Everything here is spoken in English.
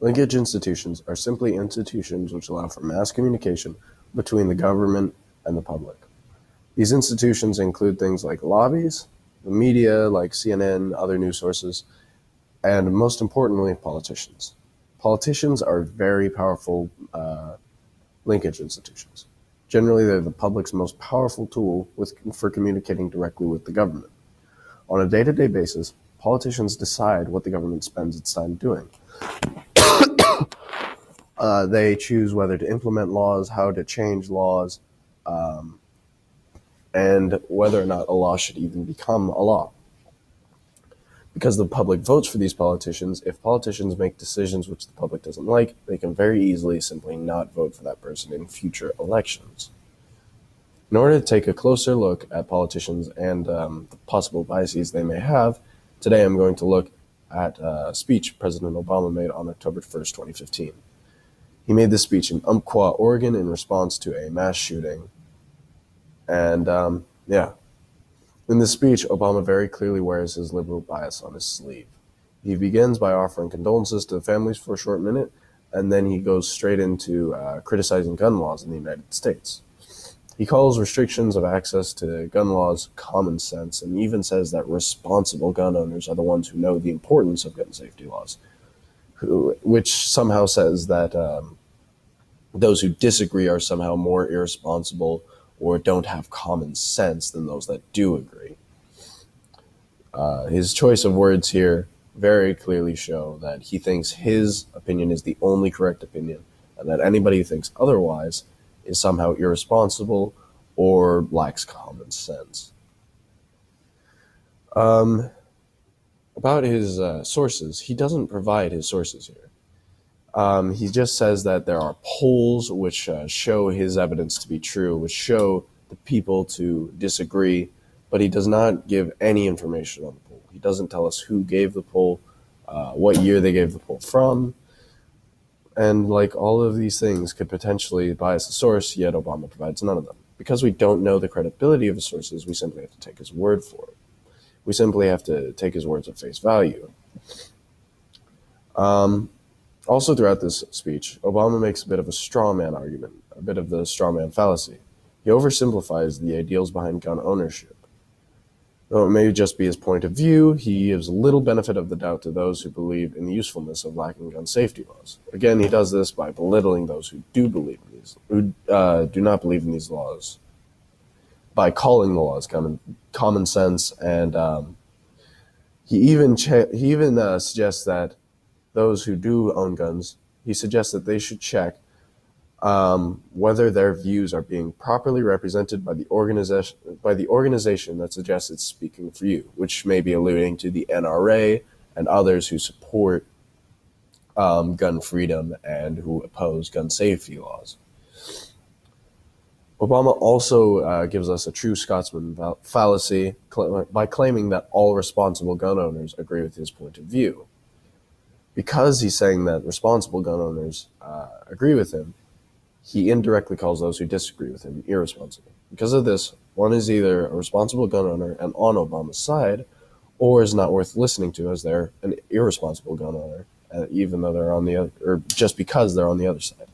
Linkage institutions are simply institutions which allow for mass communication between the government and the public. These institutions include things like lobbies, the media like CNN, other news sources, and most importantly, politicians. Politicians are very powerful linkage institutions. Generally, they're the public's most powerful tool for communicating directly with the government. On a day-to-day basis, politicians decide what the government spends its time doing. They choose whether to implement laws, how to change laws, and whether or not a law should even become a law. Because the public votes for these politicians, if politicians make decisions which the public doesn't like, they can very easily simply not vote for that person in future elections. In order to take a closer look at politicians and the possible biases they may have, today I'm going to look at a speech President Obama made on October 1st, 2015. He made this speech in Umpqua, Oregon in response to a mass shooting. And in this speech, Obama very clearly wears his liberal bias on his sleeve. He begins by offering condolences to the families for a short minute, and then he goes straight into criticizing gun laws in the United States. He calls restrictions of access to gun laws common sense, and even says that responsible gun owners are the ones who know the importance of gun safety laws, which somehow says that those who disagree are somehow more irresponsible or don't have common sense than those that do agree. His choice of words here very clearly show that he thinks his opinion is the only correct opinion, and that anybody who thinks otherwise is somehow irresponsible or lacks common sense. About his sources, he doesn't provide his sources here. He just says that there are polls which show his evidence to be true, which show the people to disagree, but he does not give any information on the poll. He doesn't tell us who gave the poll, what year they gave the poll from, and like all of these things could potentially bias the source, yet Obama provides none of them. Because we don't know the credibility of his sources, we simply have to take his word for it. We simply have to take his words at face value. Also throughout this speech, Obama makes a bit of a straw man argument, a bit of the straw man fallacy. He oversimplifies the ideals behind gun ownership. Though it may just be his point of view, he gives little benefit of the doubt to those who believe in the usefulness of lacking gun safety laws. Again, he does this by belittling those who do not believe in these laws, by calling the laws common sense, and he even suggests that those who do own guns, he suggests that they should check whether their views are being properly represented by the organization that suggests it's speaking for you, which may be alluding to the NRA and others who support gun freedom and who oppose gun safety laws. Obama also gives us a true Scotsman fallacy by claiming that all responsible gun owners agree with his point of view. Because he's saying that responsible gun owners agree with him, he indirectly calls those who disagree with him irresponsible. Because of this, one is either a responsible gun owner and on Obama's side, or is not worth listening to as they're an irresponsible gun owner, even though they're on the other, or just because they're on the other side.